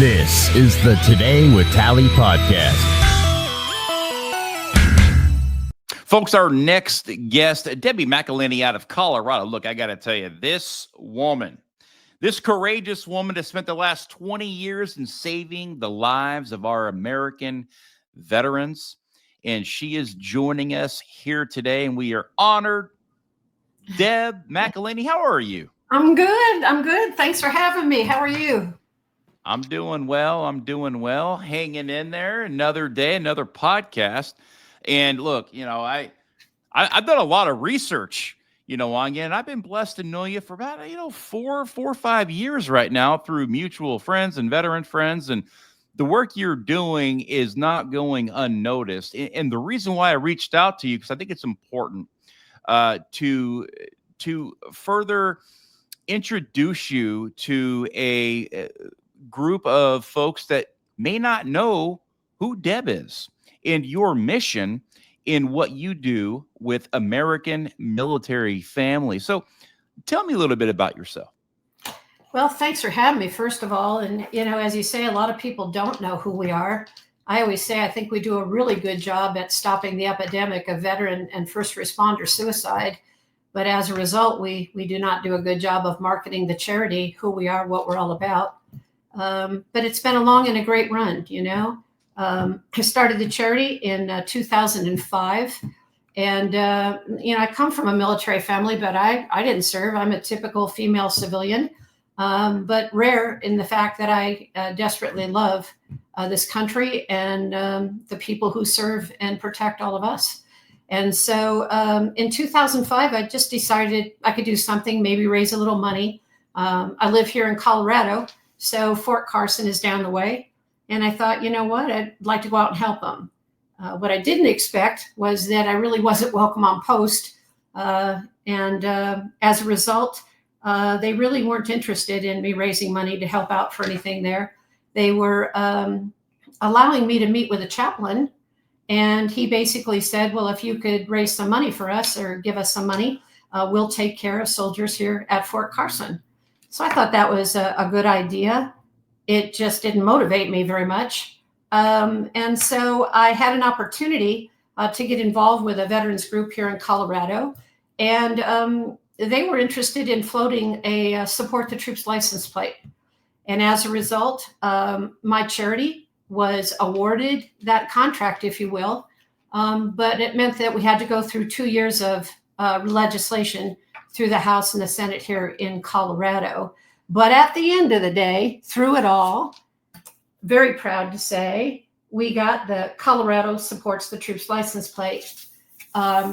This is the Today with Tally podcast. Folks, our next guest, Debbie McElhinney out of Colorado. Look, I got to tell you, this courageous woman has spent the last 20 years in saving the lives of our American veterans. And she is joining us here today, and we are honored. Deb McElhinney, how are you? I'm good. Thanks for having me. How are you? I'm doing well. Hanging in there. Another day, another podcast. And look, I've done a lot of research, on you, and I've been blessed to know you for about, 4 or 5 years right now through mutual friends and veteran friends. And the work you're doing is not going unnoticed. And the reason why I reached out to you, because I think it's important to further introduce you to a group of folks that may not know who Deb is and your mission in what you do with American military families. So tell me a little bit about yourself. Well, thanks for having me, first of all. And, as you say, a lot of people don't know who we are. I always say I think we do a really good job at stopping the epidemic of veteran and first responder suicide. But as a result, we do not do a good job of marketing the charity, who we are, what we're all about. But it's been a long and a great run, I started the charity in 2005. And, I come from a military family, but I didn't serve. I'm a typical female civilian, but rare in the fact that I desperately love this country and the people who serve and protect all of us. And so in 2005, I just decided I could do something, maybe raise a little money. I live here in Colorado, so Fort Carson is down the way. And I thought, you know what, I'd like to go out and help them. What I didn't expect was that I really wasn't welcome on post. And as a result, they really weren't interested in me raising money to help out for anything there. They were allowing me to meet with a chaplain. And he basically said, well, if you could raise some money for us or give us some money, we'll take care of soldiers here at Fort Carson. So I thought that was a good idea. It just didn't motivate me very much. And so I had an opportunity to get involved with a veterans group here in Colorado. And they were interested in floating a Support the Troops license plate. And as a result, my charity was awarded that contract, if you will. But it meant that we had to go through 2 years of legislation through the House and the Senate here in Colorado. But at the end of the day, through it all, very proud to say, we got the Colorado Supports the Troops license plate.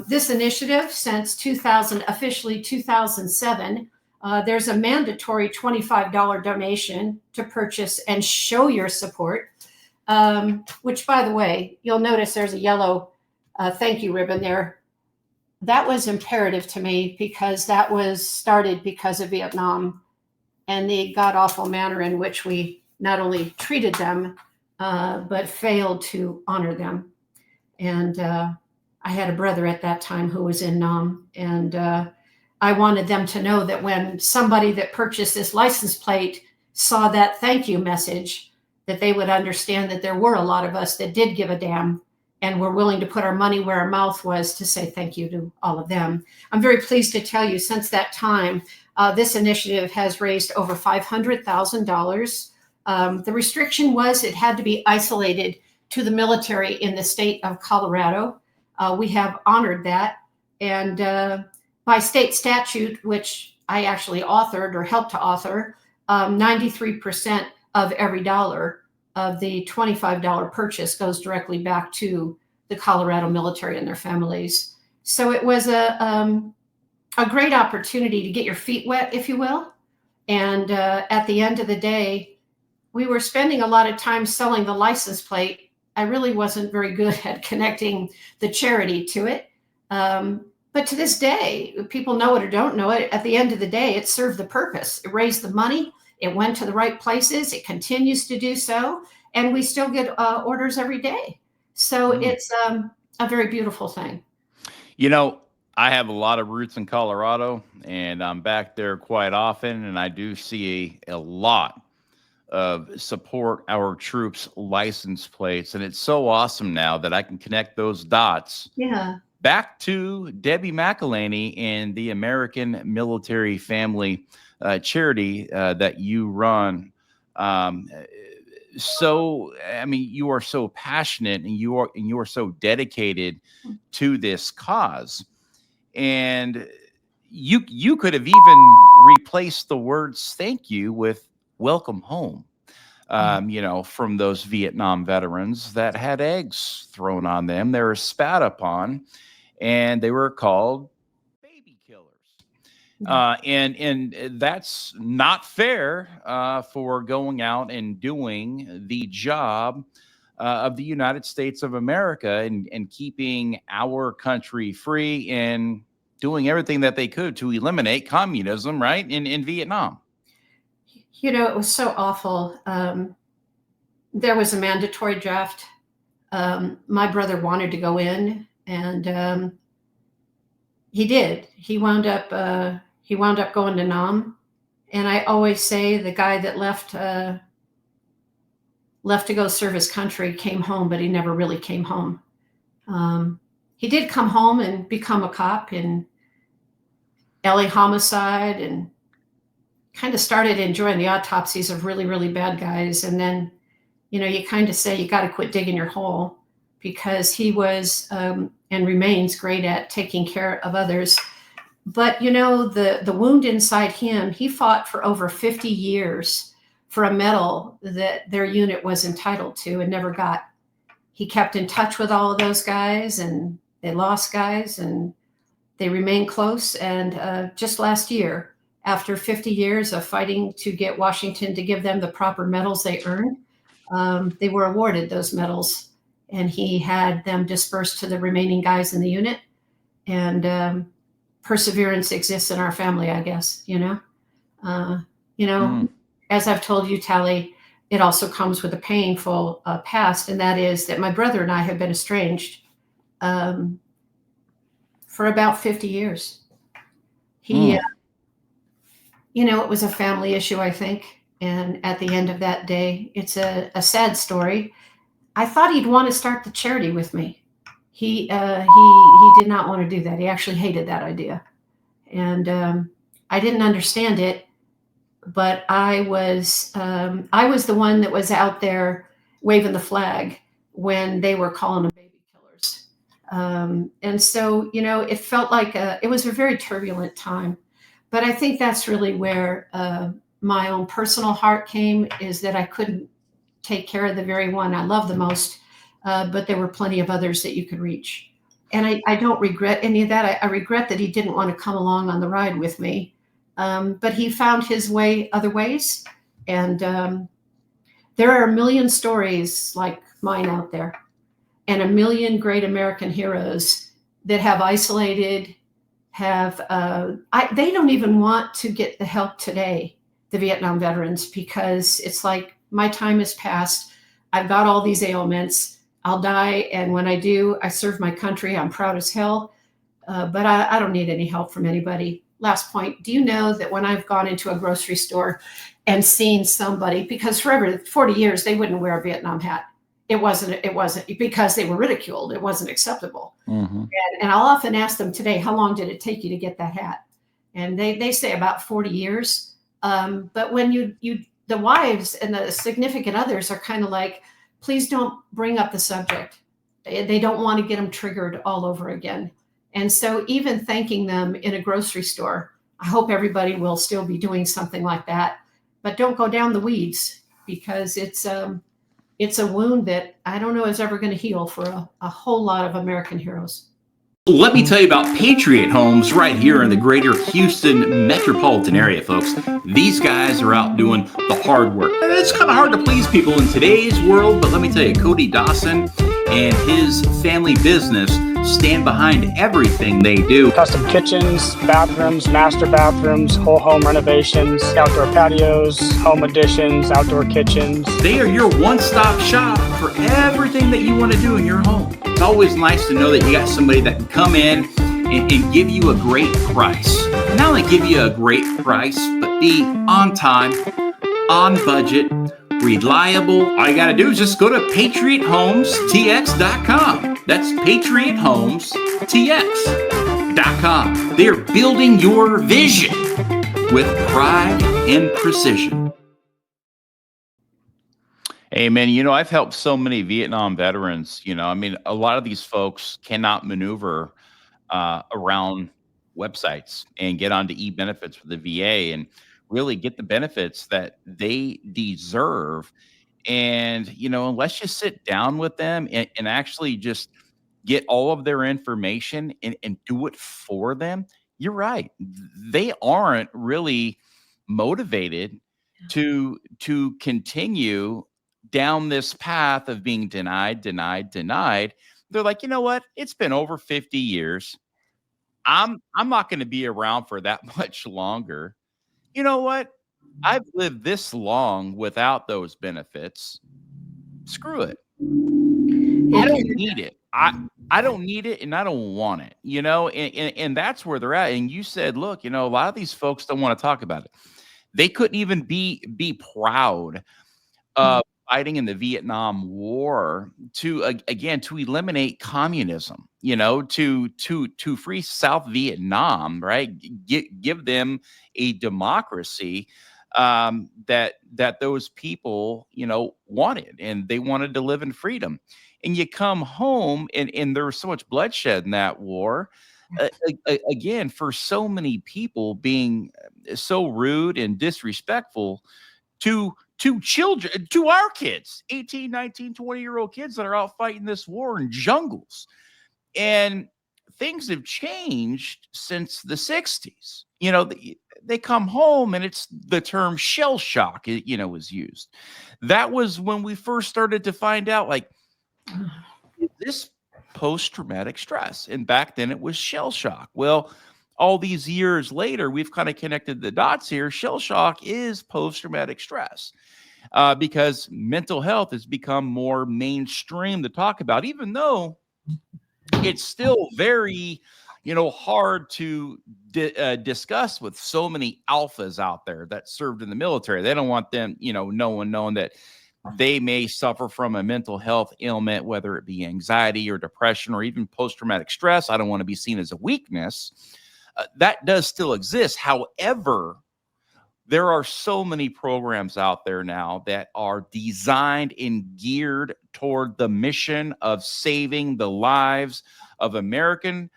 This initiative, since officially 2007, there's a mandatory $25 donation to purchase and show your support. Which, by the way, you'll notice there's a yellow thank you ribbon there. That was imperative to me because that was started because of Vietnam and the god-awful manner in which we not only treated them, but failed to honor them. And I had a brother at that time who was in Nam, and I wanted them to know that when somebody that purchased this license plate saw that thank you message, that they would understand that there were a lot of us that did give a damn and were willing to put our money where our mouth was to say thank you to all of them. I'm very pleased to tell you, since that time, this initiative has raised over $500,000. The restriction was it had to be isolated to the military in the state of Colorado. We have honored that. And by state statute, which I actually authored or helped to author, 93% of every dollar of the $25 purchase goes directly back to the Colorado military and their families. So it was a great opportunity to get your feet wet, if you will. And at the end of the day, we were spending a lot of time selling the license plate. I really wasn't very good at connecting the charity to it. But to this day, people know it or don't know it, at the end of the day, it served the purpose. It raised the money. It went to the right places. It continues to do so. And we still get orders every day. So it's a very beautiful thing. I have a lot of roots in Colorado, and I'm back there quite often, and I do see a lot support our troops' license plates. And it's so awesome now that I can connect those dots. Yeah. Back to Debbie McElhinney and the American Military Family charity that you run. So, I mean, you are so passionate and you are so dedicated to this cause. And you could have even replaced the words "thank you" with "welcome home." From those Vietnam veterans that had eggs thrown on them, they were spat upon, and they were called baby killers. And that's not fair for going out and doing the job of the United States of America and keeping our country free and doing everything that they could to eliminate communism, right, in Vietnam. It was so awful. There was a mandatory draft. My brother wanted to go in, and he did. He wound up going to Nam. And I always say the guy that left to go serve his country came home, but he never really came home. He did come home and become a cop in LA homicide, and kind of started enjoying the autopsies of really, really bad guys. And then, you kind of say you got to quit digging your hole, because he was and remains great at taking care of others. But, the wound inside him, he fought for over 50 years for a medal that their unit was entitled to and never got. He kept in touch with all of those guys, and they lost guys, and they remained close. And just last year, after 50 years of fighting to get Washington to give them the proper medals they earned, they were awarded those medals, and he had them dispersed to the remaining guys in the unit. And perseverance exists in our family, I guess. As I've told you, Tally, it also comes with a painful past, and that is that my brother and I have been estranged for about 50 years. It was a family issue, I think. And at the end of that day, it's a sad story. I thought he'd want to start the charity with me. He did not want to do that. He actually hated that idea. And I didn't understand it, but I was the one that was out there waving the flag when they were calling them baby killers. And so, it felt like it was a very turbulent time. But I think that's really where my own personal heart came, is that I couldn't take care of the very one I love the most, but there were plenty of others that you could reach. And I don't regret any of that. I regret that he didn't want to come along on the ride with me, but he found his way other ways. And there are a million stories like mine out there, and a million great American heroes that have isolated, they don't even want to get the help today, the Vietnam veterans, because it's like, my time has passed. I've got all these ailments. I'll die. And when I do, I serve my country. I'm proud as hell. But I don't need any help from anybody. Last point. Do you know that when I've gone into a grocery store and seen somebody, because for 40 years, they wouldn't wear a Vietnam hat. It wasn't because they were ridiculed. It wasn't acceptable. Mm-hmm. And I'll often ask them today, how long did it take you to get that hat? And they say about 40 years. But when the wives and the significant others are kind of like, please don't bring up the subject. They don't want to get them triggered all over again. And so even thanking them in a grocery store, I hope everybody will still be doing something like that. But don't go down the weeds, because it's a wound that I don't know is ever going to heal for a whole lot of American heroes. Let me tell you about Patriot Homes right here in the greater Houston metropolitan area, folks. These guys are out doing the hard work. It's kind of hard to please people in today's world, but let me tell you, Cody Dawson and his family business stand behind everything they do. Custom kitchens, bathrooms, master bathrooms, whole home renovations, outdoor patios, home additions, outdoor kitchens. They are your one-stop shop for everything that you want to do in your home. It's always nice to know that you got somebody that can come in and give you a great price. Not only give you a great price, but be on time, on budget, reliable. All you got to do is just go to patriothomestx.com. That's patriothomestx.com. They're building your vision with pride and precision. Hey, man, I've helped so many Vietnam veterans. A lot of these folks cannot maneuver around websites and get onto e-benefits with the VA and really get the benefits that they deserve. And, unless you sit down with them and actually just get all of their information and do it for them, you're right. They aren't really motivated to continue down this path of being denied, denied, denied. They're like, you know what? It's been over 50 years. I'm not going to be around for that much longer. You know what? I've lived this long without those benefits. Screw it. I don't need it. I don't need it and I don't want it, and that's where they're at. And you said, look, a lot of these folks don't want to talk about it. They couldn't even be proud of fighting in the Vietnam War to eliminate communism, to free South Vietnam, right? Give them a democracy that those people, wanted, and they wanted to live in freedom. And you come home and there was so much bloodshed in that war. Again, for so many people being so rude and disrespectful to children, to our kids, 18, 19, 20-year-old kids that are out fighting this war in jungles. And things have changed since the 60s. They come home and it's the term shell shock, is used. That was when we first started to find out, like, is this post-traumatic stress? And back then it was shell shock. Well, all these years later, we've kind of connected the dots here. Shell shock is post-traumatic stress because mental health has become more mainstream to talk about, even though it's still very, hard to discuss with so many alphas out there that served in the military. They don't want them, no one knowing that they may suffer from a mental health ailment, whether it be anxiety or depression or even post-traumatic stress. I don't want to be seen as a weakness. That does still exist. However, there are so many programs out there now that are designed and geared toward the mission of saving the lives of American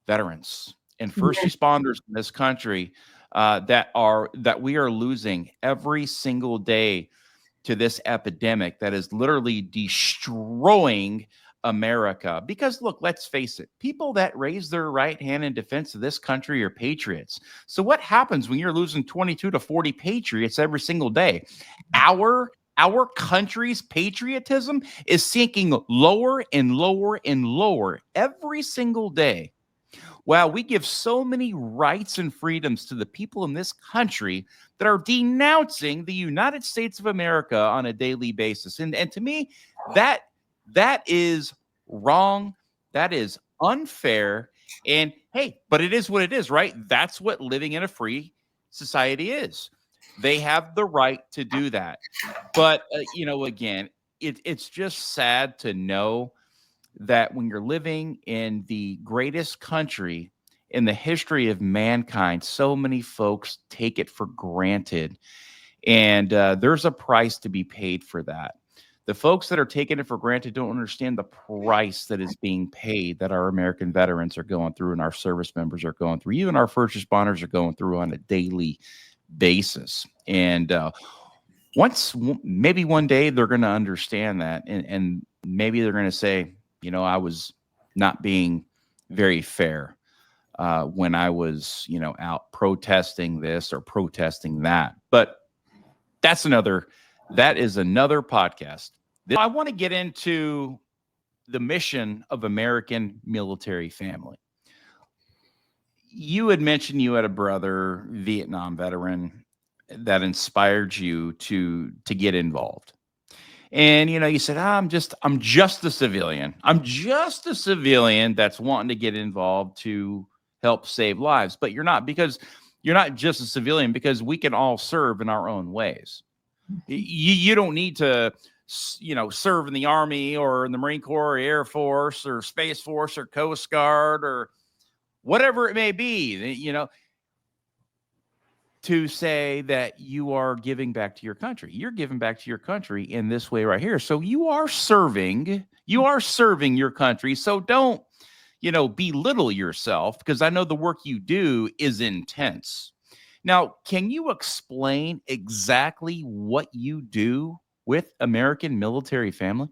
veterans and first responders in this country that we are losing every single day to this epidemic that is literally destroying America. Because look, let's face it, people that raise their right hand in defense of this country are patriots. So what happens when you're losing 22 to 40 patriots every single day? Our country's patriotism is sinking lower and lower and lower every single day. Wow, we give so many rights and freedoms to the people in this country that are denouncing the United States of America on a daily basis. And to me, that is wrong. That is unfair. And hey, but it is what it is, right? That's what living in a free society is. They have the right to do that. But, again, it's just sad to know that when you're living in the greatest country in the history of mankind, so many folks take it for granted. And there's a price to be paid for that. The folks that are taking it for granted don't understand the price that is being paid that our American veterans are going through and our service members are going through, even our first responders are going through on a daily basis. And maybe one day they're going to understand that. And maybe they're going to say, I was not being very fair when I was, out protesting this or protesting that. But that is another podcast. I want to get into the mission of American military family. You had mentioned you had a brother, Vietnam veteran, that inspired you to get involved. And, you said, I'm just a civilian. I'm just a civilian that's wanting to get involved to help save lives. But you're not, because you're not just a civilian, because we can all serve in our own ways. You don't need to, serve in the Army or in the Marine Corps or Air Force or Space Force or Coast Guard or whatever it may be, to say that you are giving back to your country. You're giving back to your country in this way right here. So you are serving your country. So don't, belittle yourself, because I know the work you do is intense. Now, can you explain exactly what you do with American military family?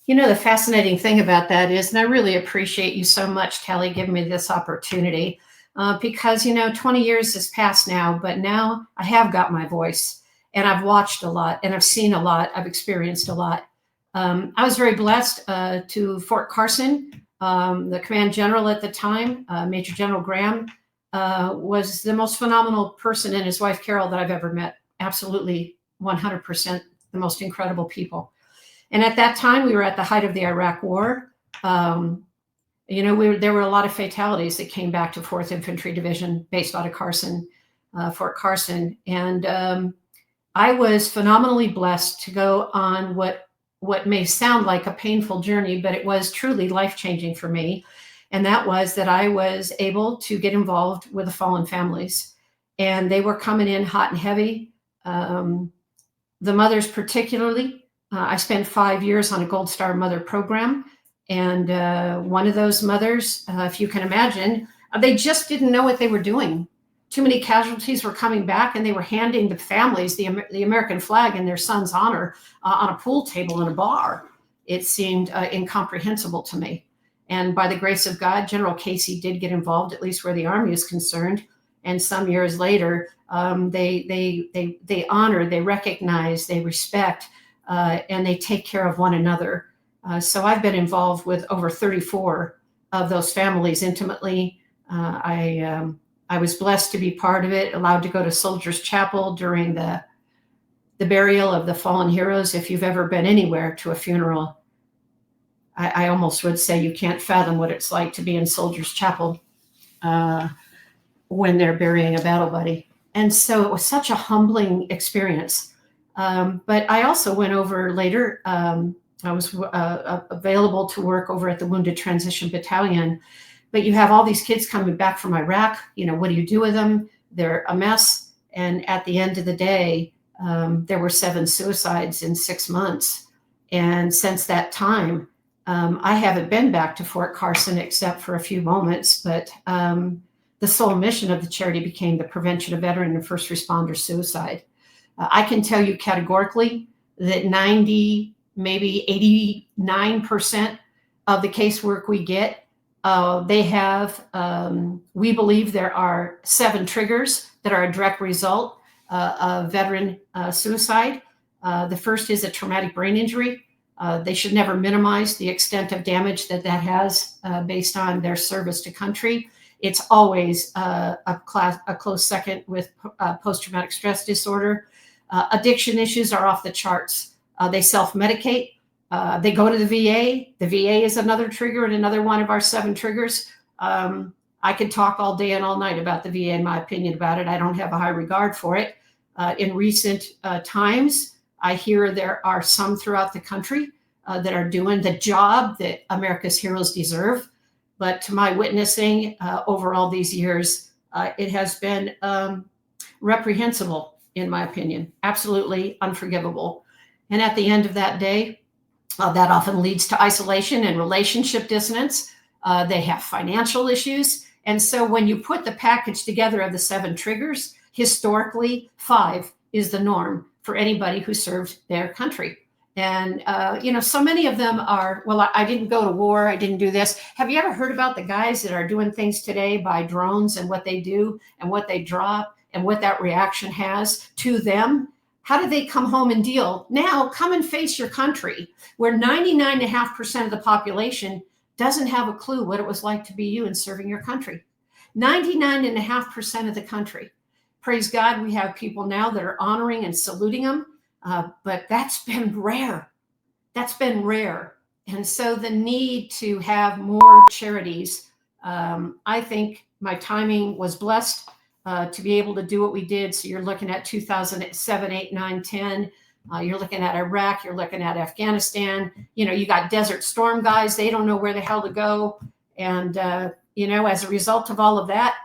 The fascinating thing about that is, and I really appreciate you so much, Kelly, giving me this opportunity, because, 20 years has passed now, but now I have got my voice, and I've watched a lot, and I've seen a lot, I've experienced a lot. I was very blessed to Fort Carson. The command general at the time, Major General Graham, was the most phenomenal person, and his wife, Carol, that I've ever met. Absolutely 100% the most incredible people. And at that time, we were at the height of the Iraq War. There were a lot of fatalities that came back to 4th Infantry Division based out of Carson, Fort Carson. And I was phenomenally blessed to go on what may sound like a painful journey, but it was truly life-changing for me. And that was that I was able to get involved with the fallen families. And they were coming in hot and heavy. The mothers particularly. I spent 5 years on a Gold Star Mother program. And one of those mothers, if you can imagine, they just didn't know what they were doing. Too many casualties were coming back, and they were handing the families the American flag in their son's honor on a pool table in a bar. It seemed incomprehensible to me. And by the grace of God, General Casey did get involved, at least where the Army is concerned. And some years later, they honor, they recognize, they respect, and they take care of one another. So I've been involved with over 34 of those families intimately. I was blessed to be part of it, allowed to go to Soldiers Chapel during the burial of the fallen heroes. If you've ever been anywhere to a funeral, I almost would say you can't fathom what it's like to be in Soldiers Chapel when they're burying a battle buddy. And so it was such a humbling experience. But I also went over later. I was available to work over at the Wounded Transition Battalion. But you have all these kids coming back from Iraq. What do you do with them? They're a mess. And at the end of the day, there were 7 suicides in 6 months. And since that time, I haven't been back to Fort Carson except for a few moments. But the sole mission of the charity became the prevention of veteran and first responder suicide. I can tell you categorically that 90, maybe 89% of the casework we get, they have, we believe there are 7 triggers that are a direct result of veteran suicide. The first is a traumatic brain injury. They should never minimize the extent of damage that has based on their service to country. It's always a close second with post-traumatic stress disorder. Addiction issues are off the charts. They self-medicate. They go to the VA. The VA is another trigger and another one of our 7 triggers. I could talk all day and all night about the VA and my opinion about it. I don't have a high regard for it. In recent times, I hear there are some throughout the country that are doing the job that America's heroes deserve. But to my witnessing over all these years, it has been reprehensible, in my opinion, absolutely unforgivable. And at the end of that day, that often leads to isolation and relationship dissonance. They have financial issues. And so when you put the package together of the 7 triggers, historically, 5 is the norm for anybody who served their country. And, so many of them are, well, I didn't go to war. I didn't do this. Have you ever heard about the guys that are doing things today by drones and what they do and what they drop and what that reaction has to them? How do they come home and deal? Now, come and face your country, where 99.5% of the population doesn't have a clue what it was like to be you and serving your country. 99.5% of the country. Praise God, we have people now that are honoring and saluting them, but that's been rare. That's been rare. And so the need to have more charities, I think my timing was blessed. to be able to do what we did. So you're looking at 2007, 8, 9, 10. You're looking at Iraq. You're looking at Afghanistan. You got Desert Storm guys. They don't know where the hell to go. And, as a result of all of that,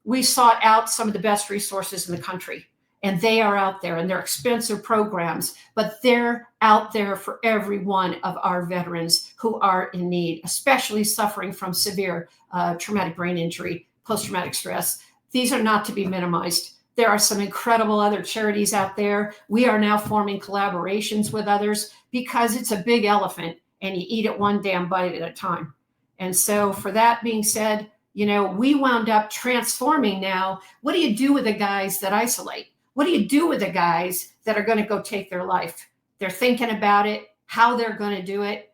we sought out some of the best resources in the country. And they are out there, and they're expensive programs, but they're out there for every one of our veterans who are in need, especially suffering from severe traumatic brain injury, post-traumatic stress. These are not to be minimized. There are some incredible other charities out there. We are now forming collaborations with others because it's a big elephant and you eat it one damn bite at a time. And so for that being said, we wound up transforming now. What do you do with the guys that isolate? What do you do with the guys that are going to go take their life? They're thinking about it, how they're going to do it.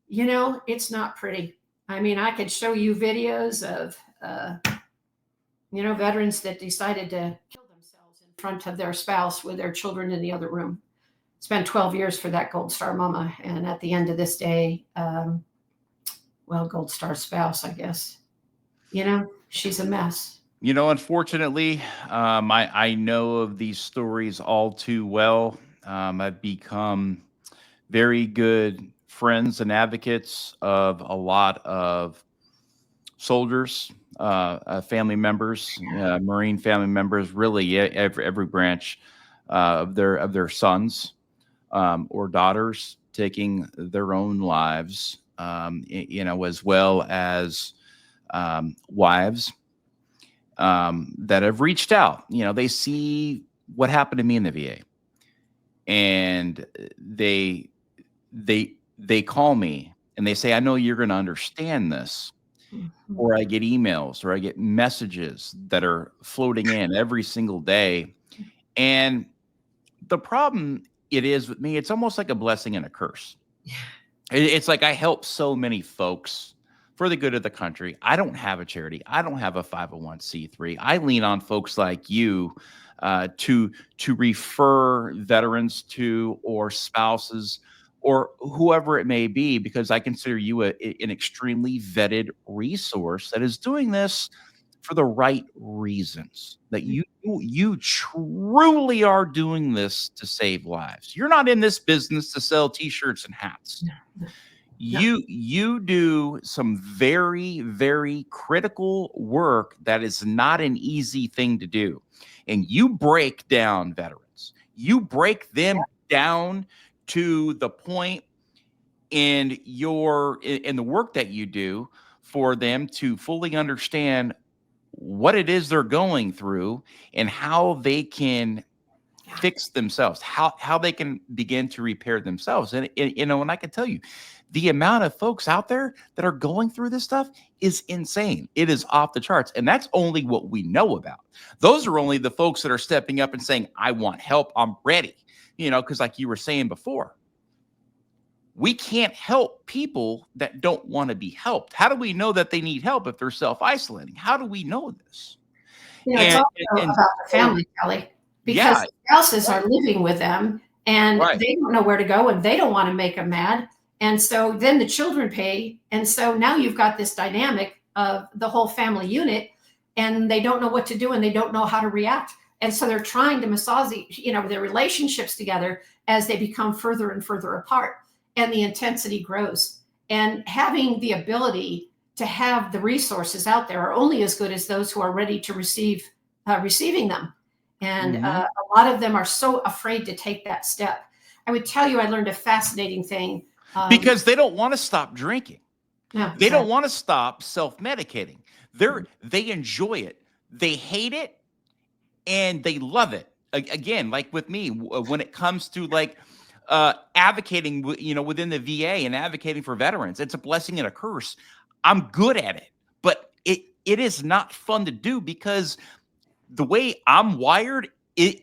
It's not pretty. I mean, I could show you videos of, veterans that decided to kill themselves in front of their spouse with their children in the other room. It's been 12 years for that Gold Star mama. And at the end of this day, Gold Star spouse, I guess, she's a mess. Unfortunately, I know of these stories all too well. I've become very good friends and advocates of a lot of soldiers, family members, Marine family members, really every branch of their sons or daughters taking their own lives, as well as wives that have reached out. They see what happened to me in the VA, and they call me and they say, I know you're going to understand this. Or I get emails or I get messages that are floating in every single day. And the problem it is with me, it's almost like a blessing and a curse. It's like I help so many folks for the good of the country. I don't have a charity. I don't have a 501c3. I lean on folks like you to refer veterans to, or spouses, or whoever it may be, because I consider you an extremely vetted resource that is doing this for the right reasons. That you truly are doing this to save lives. You're not in this business to sell T-shirts and hats. No. You do some very, very critical work that is not an easy thing to do. And you break down veterans. You break them down to the point in the work that you do for them to fully understand what it is they're going through and how they can fix themselves, how they can begin to repair themselves. And and I can tell you, the amount of folks out there that are going through this stuff is insane. It is off the charts. And that's only what we know about. Those are only the folks that are stepping up and saying, I want help. I'm ready. Because like you were saying before, we can't help people that don't want to be helped. How do we know that they need help if they're self-isolating? How do we know this? It's also about the family, Kelly, because spouses are living with them and they don't know where to go and they don't want to make them mad. And so then the children pay. And so now you've got this dynamic of the whole family unit, and they don't know what to do and they don't know how to react. And so they're trying to massage, their relationships together as they become further and further apart, and the intensity grows. And having the ability to have the resources out there are only as good as those who are ready to receiving them. And a lot of them are so afraid to take that step. I would tell you, I learned a fascinating thing. Because they don't want to stop drinking. Yeah, they don't want to stop self-medicating. They enjoy it. They hate it. And they love it. Again, like with me, when it comes to advocating, within the VA and advocating for veterans, it's a blessing and a curse. I'm good at it, but it is not fun to do, because the way I'm wired is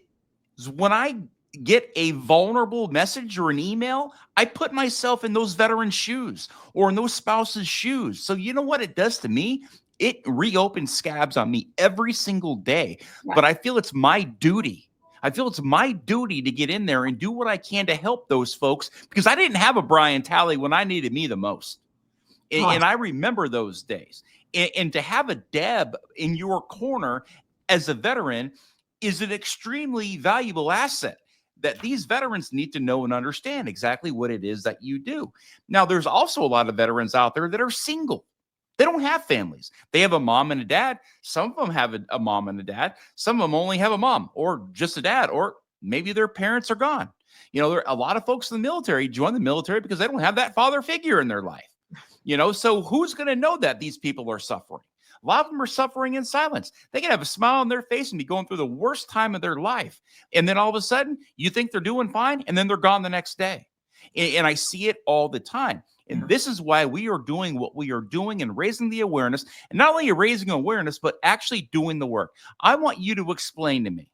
when I get a vulnerable message or an email, I put myself in those veterans' shoes or in those spouses' shoes. So you know what it does to me? It reopens scabs on me every single day. Yeah. But I feel it's my duty. To get in there and do what I can to help those folks, because I didn't have a Brian Talley when I needed me the most. And I remember those days. And to have a Deb in your corner as a veteran is an extremely valuable asset that these veterans need to know and understand exactly what it is that you do. Now, there's also a lot of veterans out there that are single. They don't have families. They have a mom and a dad. Some of them have a mom and a dad. Some of them only have a mom or just a dad, or maybe their parents are gone. You know, there are a lot of folks in the military join the military because they don't have that father figure in their life. You know, so who's going to know that these people are suffering? A lot of them are suffering in silence. They can have a smile on their face and be going through the worst time of their life. And then all of a sudden, you think they're doing fine, and then they're gone the next day. And I see it all the time. And this is why we are doing what we are doing and raising the awareness. And not only raising awareness, but actually doing the work. I want you to explain to me.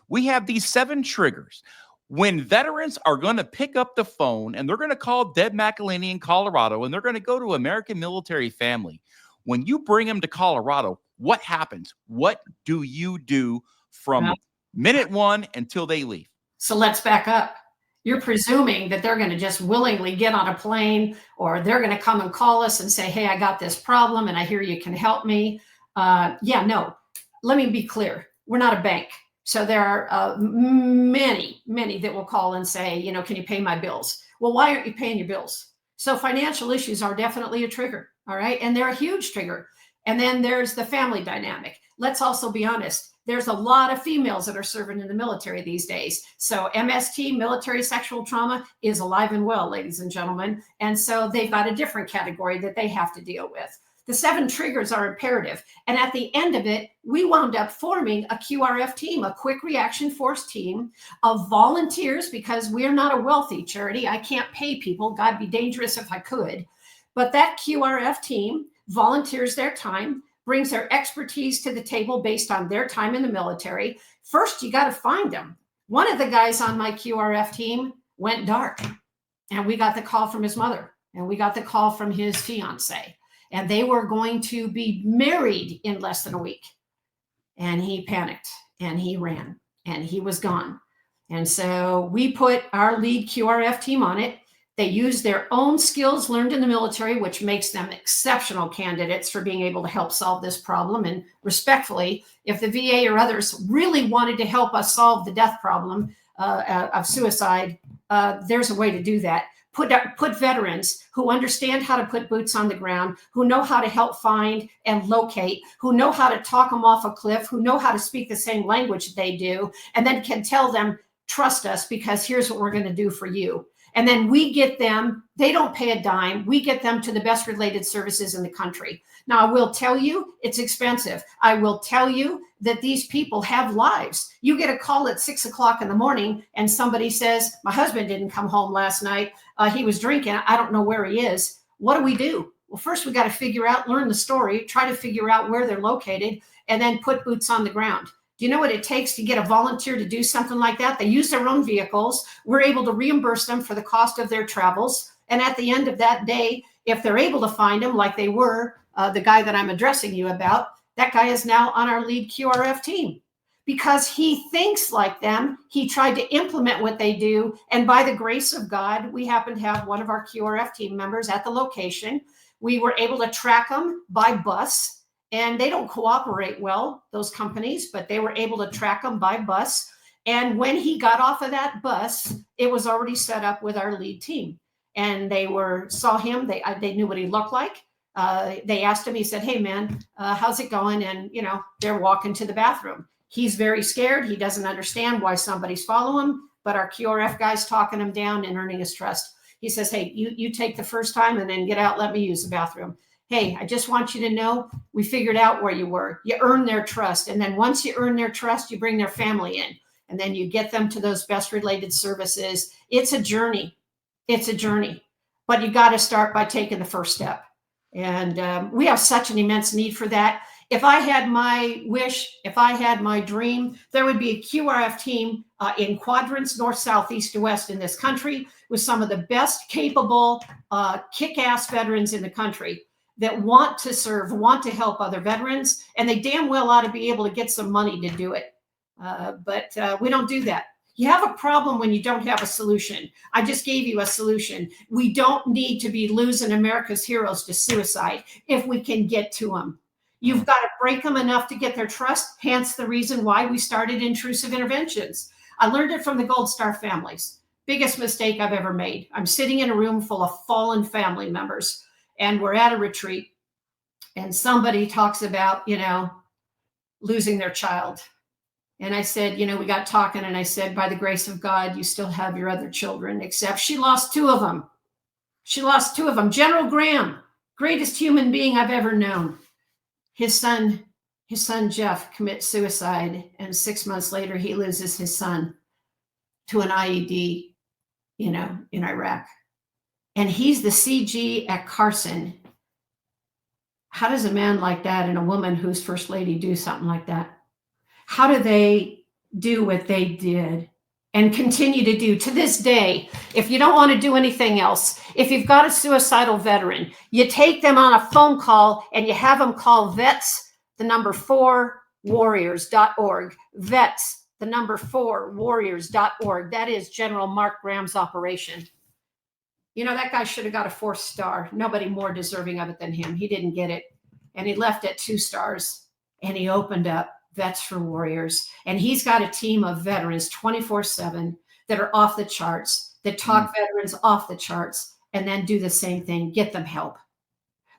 We have these 7 triggers. When veterans are going to pick up the phone and they're going to call Deb McElhinney in Colorado and they're going to go to American Military Family, when you bring them to Colorado, what happens? What do you do from minute 1 until they leave? So let's back up. You're presuming that they're going to just willingly get on a plane, or they're going to come and call us and say, hey, I got this problem and I hear you can help me. No, let me be clear. We're not a bank. So there are many that will call and say, you know, can you pay my bills? Well, why aren't you paying your bills? So financial issues are definitely a trigger. All right. And they're a huge trigger. And then there's the family dynamic. Let's also be honest. There's a lot of females that are serving in the military these days. So MST, military sexual trauma, is alive and well, ladies and gentlemen. And so they've got a different category that they have to deal with. The 7 triggers are imperative. And at the end of it, we wound up forming a QRF team, a quick reaction force team of volunteers, because we're not a wealthy charity. I can't pay people. God, be dangerous if I could. But that QRF team volunteers their time, brings their expertise to the table based on their time in the military. First, you got to find them. One of the guys on my QRF team went dark, and we got the call from his mother, and we got the call from his fiance, and they were going to be married in less than a week. And he panicked, and he ran, and he was gone. And so we put our lead QRF team on it. They use their own skills learned in the military, which makes them exceptional candidates for being able to help solve this problem. And respectfully, if the VA or others really wanted to help us solve the death problem of suicide, there's a way to do that. Put veterans who understand how to put boots on the ground, who know how to help find and locate, who know how to talk them off a cliff, who know how to speak the same language they do, and then can tell them, trust us, because here's what we're going to do for you. And then we get them, they don't pay a dime. We get them to the best related services in the country. Now, I will tell you, it's expensive. I will tell you that these people have lives. You get a call at 6 o'clock in the morning and somebody says, my husband didn't come home last night. He was drinking. I don't know where he is. What do? Well, first we got to figure out, learn the story, try to figure out where they're located, and then put boots on the ground. Do you know what it takes to get a volunteer to do something like that? They use their own vehicles. We're able to reimburse them for the cost of their travels. And at the end of that day, if they're able to find them like they were, the guy that I'm addressing you about, that guy is now on our lead QRF team because he thinks like them. He tried to implement what they do. And by the grace of God, we happen to have one of our QRF team members at the location. We were able to track them by bus. And they don't cooperate well, those companies, but they were able to track them by bus. And when he got off of that bus, it was already set up with our lead team. And they saw him. They knew what he looked like. They asked him. He said, "Hey, man, how's it going?" And they're walking to the bathroom. He's very scared. He doesn't understand why somebody's following him. But our QRF guy's talking him down and earning his trust. He says, "Hey, you take the first time and then get out. Let me use the bathroom. Hey, I just want you to know we figured out where you were. You earn their trust. And then once you earn their trust, you bring their family in. And then you get them to those best related services. It's a journey. It's a journey. But you got to start by taking the first step. And we have such an immense need for that. If I had my wish, if I had my dream, there would be a QRF team in quadrants, north, south, east, and west in this country with some of the best capable, kick-ass veterans in the country that want to serve, want to help other veterans, and they damn well ought to be able to get some money to do it. But we don't do that. You have a problem when you don't have a solution. I just gave you a solution. We don't need to be losing America's heroes to suicide if we can get to them. You've got to break them enough to get their trust, hence the reason why we started intrusive interventions. I learned it from the Gold Star families. Biggest mistake I've ever made. I'm sitting in a room full of fallen family members, and we're at a retreat, and somebody talks about, losing their child. And I said, we got talking, and I said, by the grace of God, you still have your other children, except she lost 2 of them. She lost 2 of them. General Graham, greatest human being I've ever known. His son Jeff commits suicide, and 6 months later, he loses his son to an IED, in Iraq. And he's the CG at Carson. How does a man like that and a woman who's first lady do something like that? How do they do what they did and continue to do to this day? If you don't want to do anything else, if you've got a suicidal veteran, you take them on a phone call and you have them call vets, the number 4 warriors.org, vets, the number 4 warriors.org. That is General Mark Graham's operation. That guy should have got a 4th star. Nobody more deserving of it than him. He didn't get it. And he left at 2 stars, and he opened up Vets for Warriors. And he's got a team of veterans 24/7 that are off the charts, that talk veterans off the charts, and then do the same thing, get them help.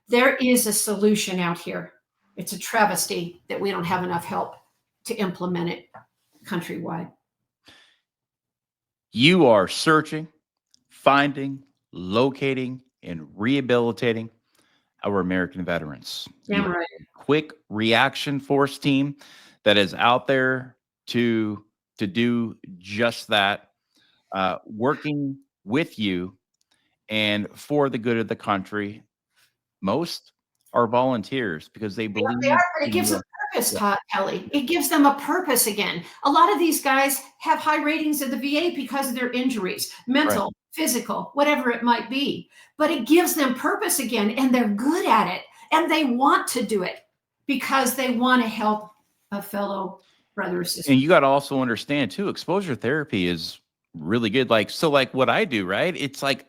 There is a solution out here. It's a travesty that we don't have enough help to implement it countrywide. You are searching, finding, locating, and rehabilitating our American veterans. Damn right. Quick reaction force team that is out there to do just that, working with you and for the good of the country. Most are volunteers because they believe they are, but it gives them purpose, Kelly. It gives them a purpose again. A lot of these guys have high ratings at the VA because of their injuries, mental, right, physical, whatever it might be. But it gives them purpose again, and they're good at it, and they want to do it because they want to help a fellow brother or sister. And you got to also understand too, exposure therapy is really good. Like what I do, right? It's like,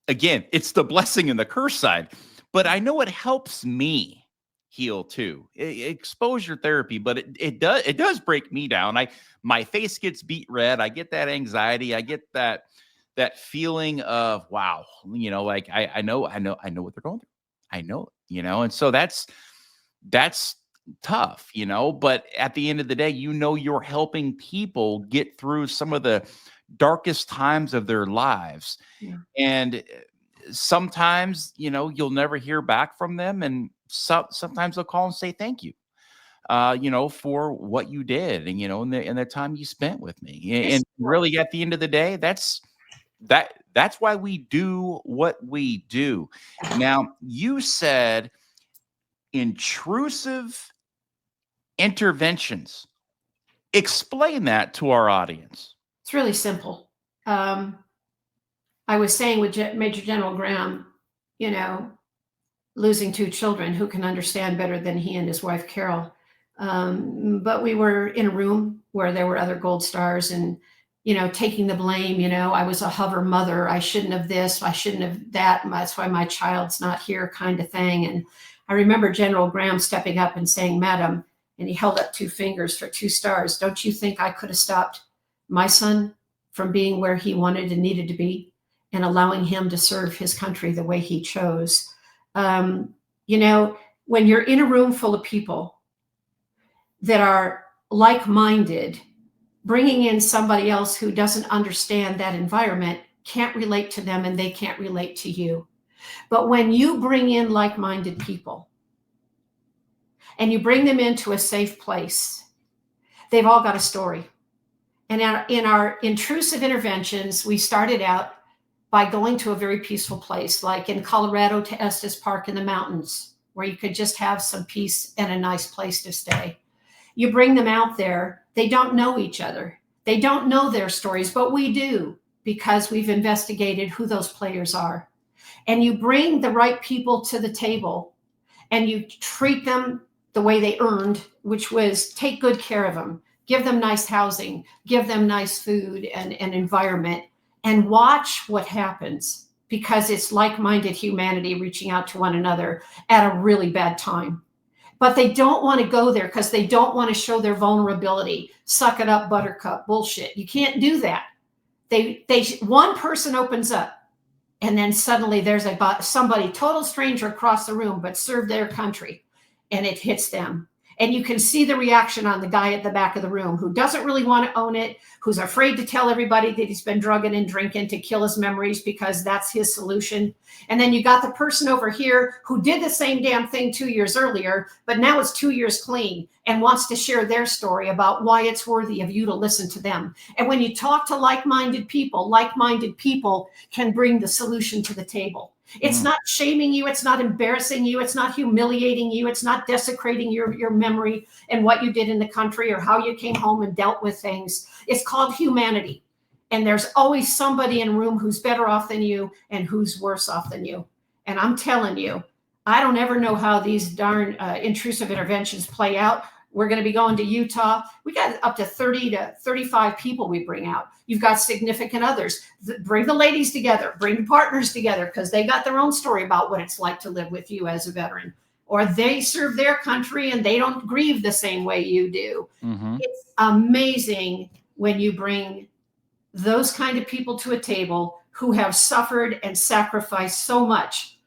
again, it's the blessing and the curse side, but I know it helps me heal too. Exposure therapy, but it does break me down. My face gets beat red. I get that anxiety. I get that feeling of, wow, like I know what they're going through. I know, and so that's tough, but at the end of the day, you're helping people get through some of the darkest times of their lives. Yeah. And sometimes, you'll never hear back from them. And sometimes they'll call and say, thank you, for what you did. And, and the time you spent with me. And really at the end of the day, that's why we do what we do. Now, you said intrusive interventions. Explain that to our audience. It's really simple. I was saying with Major General Graham, losing 2 children, who can understand better than he and his wife, Carol. But we were in a room where there were other Gold Stars and, taking the blame, I was a hover mother. I shouldn't have this. I shouldn't have that. That's why my child's not here, kind of thing. And I remember General Graham stepping up and saying, Madam, and he held up 2 fingers for 2 stars. Don't you think I could have stopped my son from being where he wanted and needed to be and allowing him to serve his country the way he chose? When you're in a room full of people that are like-minded, bringing in somebody else who doesn't understand that environment can't relate to them and they can't relate to you. But when you bring in like-minded people and you bring them into a safe place, they've all got a story. And in our intrusive interventions, we started out by going to a very peaceful place, like in Colorado to Estes Park in the mountains, where you could just have some peace and a nice place to stay. You bring them out there. They don't know each other. They don't know their stories, but we do because we've investigated who those players are. And you bring the right people to the table and you treat them the way they earned, which was take good care of them, give them nice housing, give them nice food and environment, and watch what happens, because it's like-minded humanity reaching out to one another at a really bad time. But they don't want to go there because they don't want to show their vulnerability. Suck it up, buttercup, bullshit. You can't do that. One person opens up, and then suddenly there's somebody, total stranger across the room, but served their country, and it hits them. And you can see the reaction on the guy at the back of the room who doesn't really want to own it, who's afraid to tell everybody that he's been drugging and drinking to kill his memories because that's his solution. And then you got the person over here who did the same damn thing 2 years earlier, but now it's 2 years clean and wants to share their story about why it's worthy of you to listen to them. And when you talk to like-minded people can bring the solution to the table. It's not shaming you. It's not embarrassing you. It's not humiliating you. It's not desecrating your memory and what you did in the country or how you came home and dealt with things. It's called humanity. And there's always somebody in a room who's better off than you and who's worse off than you. And I'm telling you, I don't ever know how these darn intrusive interventions play out. We're going to be going to Utah. We got up to 30 to 35 people we bring out. You've got significant others. Bring the ladies together, bring the partners together, because they got their own story about what it's like to live with you as a veteran. Or they serve their country and they don't grieve the same way you do. Mm-hmm. It's amazing when you bring those kind of people to a table who have suffered and sacrificed so much,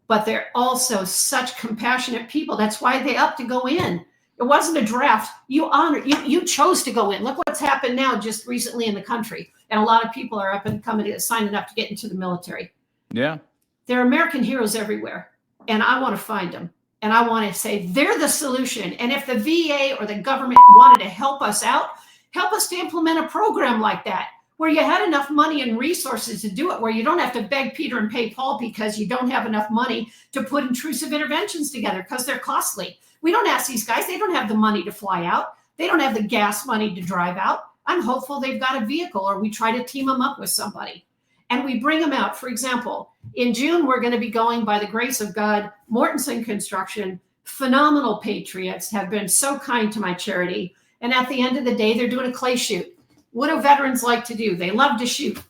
but they're also such compassionate people. That's why they up to go in. It wasn't a draft. You chose to go in. Look what's happened now just recently in the country. And a lot of people are up and coming, signing up to get into the military. Yeah. There are American heroes everywhere. And I want to find them. And I want to say they're the solution. And if the VA or the government wanted to help us out, help us to implement a program like that, where you had enough money and resources to do it, where you don't have to beg Peter and pay Paul because you don't have enough money to put intrusive interventions together because they're costly. We don't ask these guys. They don't have the money to fly out. They don't have the gas money to drive out. I'm hopeful they've got a vehicle, or we try to team them up with somebody. And we bring them out. For example, in June, we're going to be going, by the grace of God, Mortensen Construction, phenomenal patriots, have been so kind to my charity. And at the end of the day, they're doing a clay shoot. What do veterans like to do? They love to shoot.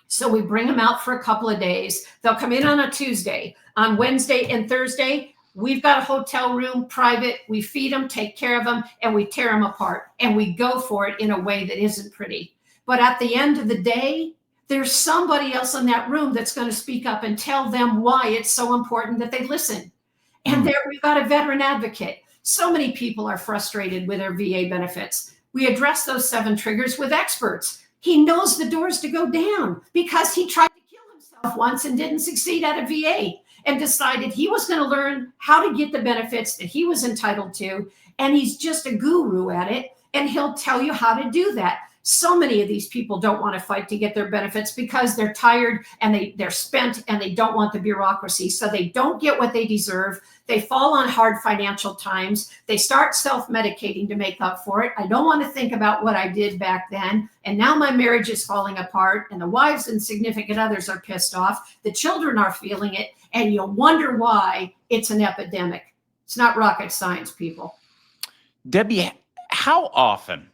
So we bring them out for a couple of days. They'll come in on a Tuesday. On Wednesday and Thursday, we've got a hotel room, private. We feed them, take care of them, and we tear them apart. And we go for it in a way that isn't pretty. But at the end of the day, there's somebody else in that room that's going to speak up and tell them why it's so important that they listen. And there we've got a veteran advocate. So many people are frustrated with their VA benefits. We address those 7 triggers with experts. He knows the doors to go down because he tried to kill himself once and didn't succeed at a VA and decided he was going to learn how to get the benefits that he was entitled to. And he's just a guru at it. And he'll tell you how to do that. So many of these people don't want to fight to get their benefits because they're tired and they're spent and they don't want the bureaucracy. So they don't get what they deserve. They fall on hard financial times. They start self-medicating to make up for it. I don't want to think about what I did back then. And now my marriage is falling apart and the wives and significant others are pissed off. The children are feeling it. And you'll wonder why it's an epidemic. It's not rocket science, people. Debbie, how often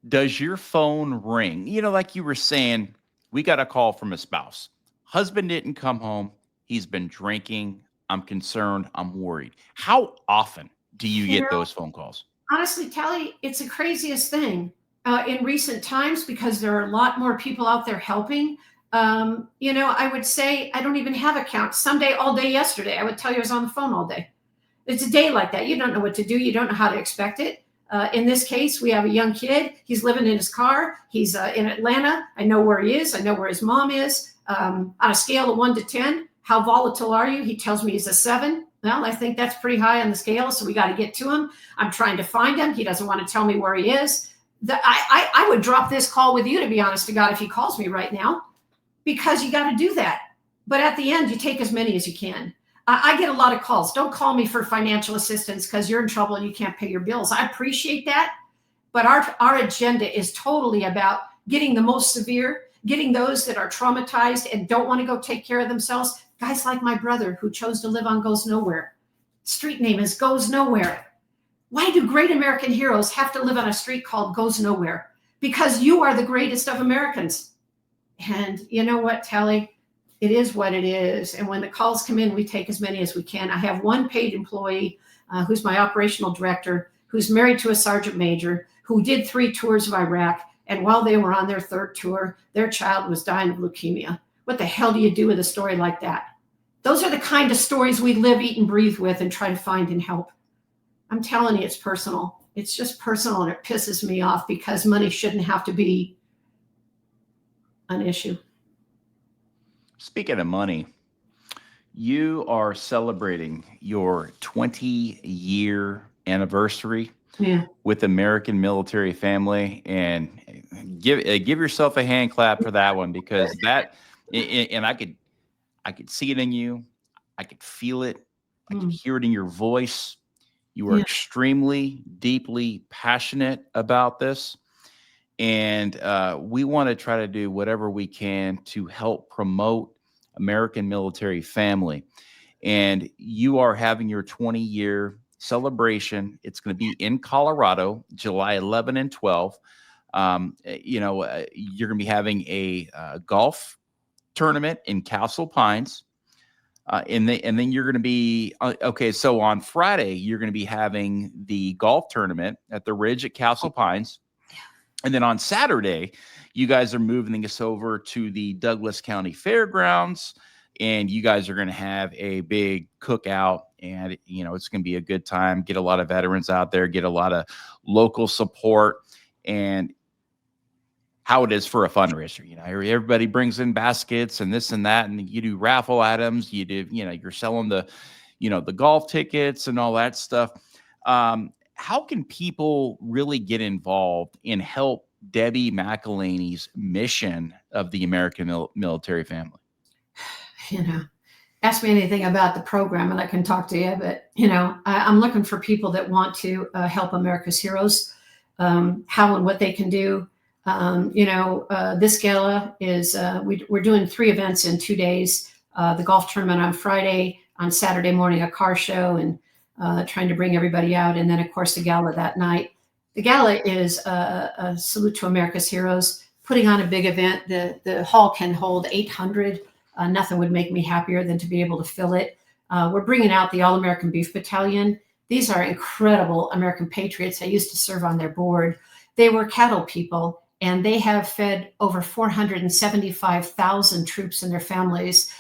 does your phone ring? You know, like you were saying, we got a call from a spouse. Husband didn't come home. He's been drinking. I'm concerned. I'm worried. How often do you get those phone calls? Honestly, Tally, it's the craziest thing in recent times because there are a lot more people out there helping. I would say I don't even have a count. Someday, all day yesterday, I would tell you I was on the phone all day. It's a day like that. You don't know what to do. You don't know how to expect it. In this case, we have a young kid. He's living in his car. He's in Atlanta. I know where he is. I know where his mom is. On a scale of 1 to 10, how volatile are you? He tells me he's a 7. Well, I think that's pretty high on the scale, so we got to get to him. I'm trying to find him. He doesn't want to tell me where he is. I would drop this call with you, to be honest to God, if he calls me right now, because you got to do that. But at the end, you take as many as you can. I get a lot of calls. Don't call me for financial assistance because you're in trouble and you can't pay your bills. I appreciate that. But our agenda is totally about getting the most severe, getting those that are traumatized and don't want to go take care of themselves. Guys like my brother who chose to live on Goes Nowhere. Street name is Goes Nowhere. Why do great American heroes have to live on a street called Goes Nowhere? Because you are the greatest of Americans. And you know what, Tally? It is what it is. And when the calls come in, we take as many as we can. I have one paid employee who's my operational director, who's married to a sergeant major, who did 3 tours of Iraq. And while they were on their 3rd tour, their child was dying of leukemia. What the hell do you do with a story like that? Those are the kind of stories we live, eat, and breathe with and try to find and help. I'm telling you, it's personal. It's just personal, and it pisses me off because money shouldn't have to be an issue. Speaking of money, you are celebrating your 20-year anniversary with American Military Family, and give yourself a hand clap for that one, because that, and I could see it in you, I could feel it, I could hear it in your voice. You are extremely, deeply passionate about this. And we want to try to do whatever we can to help promote American Military Family. And you are having your 20-year celebration. It's going to be in Colorado, July 11 and 12. You're going to be having a golf tournament in Castle Pines. And then you're going to be, so on Friday, you're going to be having the golf tournament at the Ridge at Castle Pines. And then on Saturday, you guys are moving us over to the Douglas County Fairgrounds, and you guys are going to have a big cookout, and, it's going to be a good time. Get a lot of veterans out there, get a lot of local support, and how it is for a fundraiser. Everybody brings in baskets and this and that, and you do raffle items. You do, you're selling the golf tickets and all that stuff. How can people really get involved and help Debbie McElhinney's mission of the American Military Family? Ask me anything about the program and I can talk to you, but, I'm looking for people that want to help America's heroes, how and what they can do. This gala is, we're doing 3 events in 2 days, the golf tournament on Friday, on Saturday morning, a car show, and trying to bring everybody out. And then, of course, the gala that night. The gala is a salute to America's heroes, putting on a big event. The hall can hold 800. Nothing would make me happier than to be able to fill it. We're bringing out the All-American Beef Battalion. These are incredible American patriots. I used to serve on their board. They were cattle people, and they have fed over 475,000 troops and their families,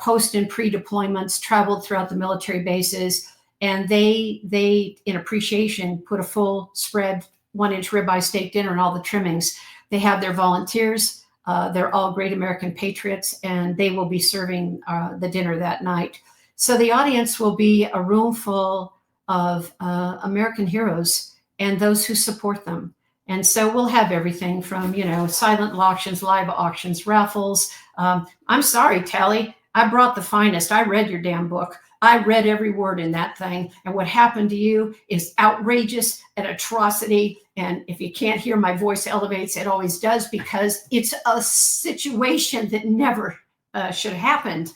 post and pre-deployments, traveled throughout the military bases. And they, in appreciation, put a full spread 1-inch ribeye steak dinner and all the trimmings. They have their volunteers. They're all great American patriots, and they will be serving the dinner that night. So the audience will be a room full of American heroes and those who support them. And so we'll have everything from, silent auctions, live auctions, raffles. I'm sorry, Tally, I brought the finest. I read your damn book. I read every word in that thing. And what happened to you is outrageous, an atrocity. And if you can't hear my voice elevates, it always does, because it's a situation that never should have happened.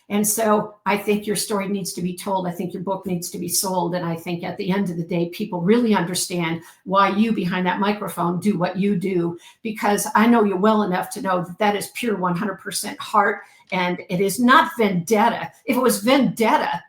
And so I think your story needs to be told. I think your book needs to be sold. And I think at the end of the day, people really understand why you behind that microphone do what you do, because I know you well enough to know that that is pure 100% heart. And it is not vendetta. If it was vendetta,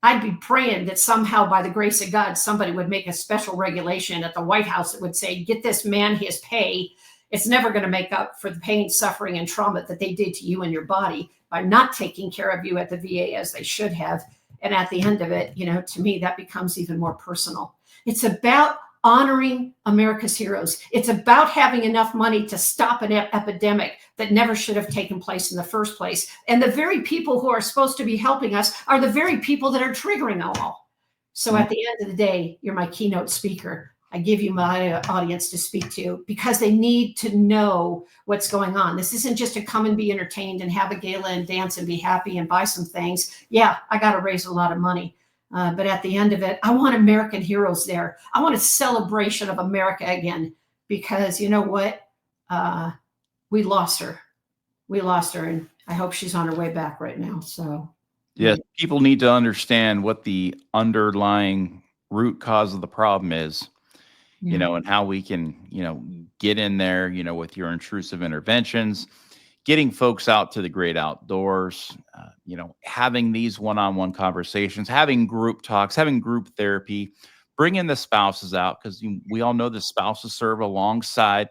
I'd be praying that somehow, by the grace of God, somebody would make a special regulation at the White House that would say, get this man his pay. It's never going to make up for the pain, suffering, and trauma that they did to you and your body by not taking care of you at the VA as they should have. And at the end of it, to me, that becomes even more personal. It's about honoring America's heroes. It's about having enough money to stop an epidemic that never should have taken place in the first place. And the very people who are supposed to be helping us are the very people that are triggering them all. So at the end of the day, you're my keynote speaker. I give you my audience to speak to, because they need to know what's going on. This isn't just to come and be entertained and have a gala and dance and be happy and buy some things. Yeah, I got to raise a lot of money. But at the end of it, I want American heroes there. I want a celebration of America again, because you know what? We lost her. We lost her, and I hope she's on her way back right now. So, yeah, people need to understand what the underlying root cause of the problem is, and how we can, get in there, with your intrusive interventions, getting folks out to the great outdoors, having these one-on-one conversations, having group talks, having group therapy, bringing the spouses out, because we all know the spouses serve alongside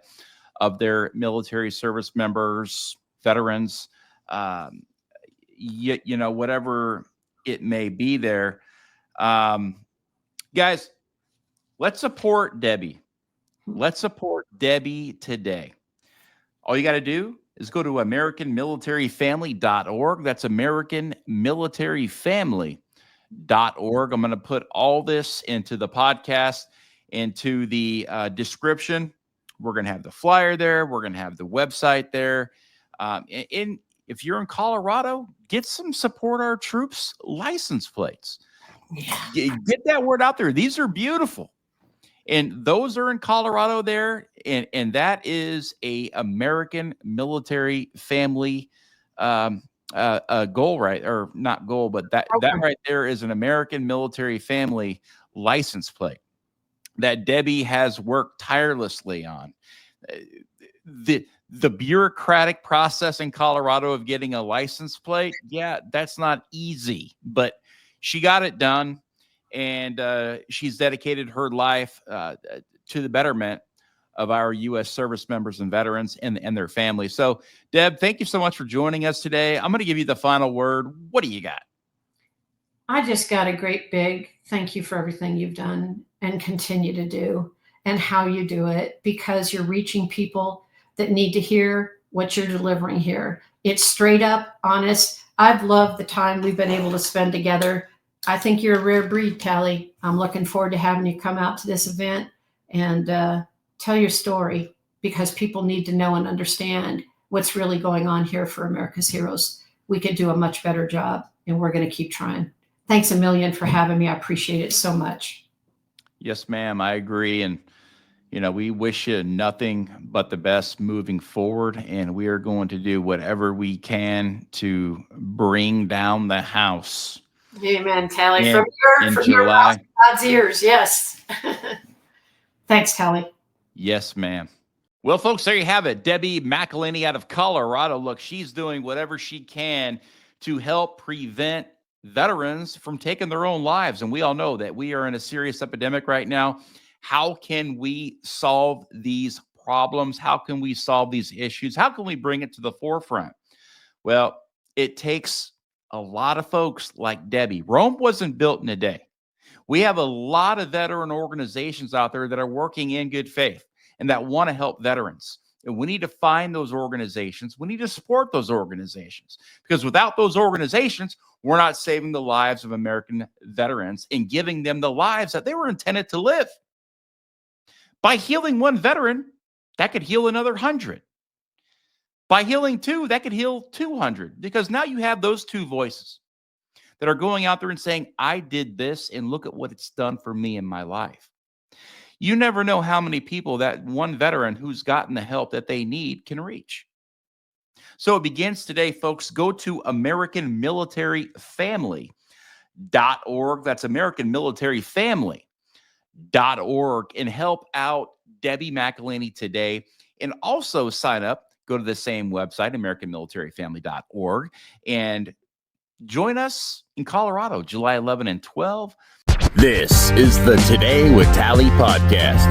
of their military service members, veterans, whatever it may be there. Guys, let's support Debbie. Let's support Debbie today. All you got to do is go to AmericanMilitaryFamily.org. That's AmericanMilitaryFamily.org. I'm going to put all this into the podcast, into the description. We're going to have the flyer there. We're going to have the website there. If you're in Colorado, get some Support Our Troops license plates. Yeah. Get that word out there. These are beautiful. And those are in Colorado there. And that is a American military family goal, right? Or not goal, but that right there is an American military family license plate that Debbie has worked tirelessly on. The bureaucratic process in Colorado of getting a license plate, that's not easy, but she got it done. And she's dedicated her life to the betterment of our U.S. service members and veterans and their families. So, Deb, thank you so much for joining us today. I'm going to give you the final word. What do you got? I just got a great big thank you for everything you've done and continue to do and how you do it, because you're reaching people that need to hear what you're delivering here. It's straight up, honest. I've loved the time we've been able to spend together. I think you're a rare breed, Tally. I'm looking forward to having you come out to this event and tell your story, because people need to know and understand what's really going on here for America's heroes. We could do a much better job, and we're going to keep trying. Thanks a million for having me. I appreciate it so much. Yes, ma'am. I agree. And, we wish you nothing but the best moving forward. And we are going to do whatever we can to bring down the house. Amen, Tally. From your mouth to God's ears, yes. Thanks, Tally. Yes, ma'am. Well, folks, there you have it. Debbie McElhinney out of Colorado. Look, she's doing whatever she can to help prevent veterans from taking their own lives. And we all know that we are in a serious epidemic right now. How can we solve these problems? How can we solve these issues? How can we bring it to the forefront? Well, it takes a lot of folks like Debbie. Rome wasn't built in a day. We have a lot of veteran organizations out there that are working in good faith and that want to help veterans. And we need to find those organizations. We need to support those organizations, because without those organizations, we're not saving the lives of American veterans and giving them the lives that they were intended to live. By healing one veteran, that could heal another 100. By healing 2, that could heal 200, because now you have those 2 voices that are going out there and saying, I did this and look at what it's done for me in my life. You never know how many people that one veteran who's gotten the help that they need can reach. So it begins today, folks. Go to AmericanMilitaryFamily.org. That's AmericanMilitaryFamily.org, and help out Debbie McElhinney today. And also sign up. Go to the same website, AmericanMilitaryFamily.org, and join us in Colorado, July 11 and 12. This is the Today with Tally podcast.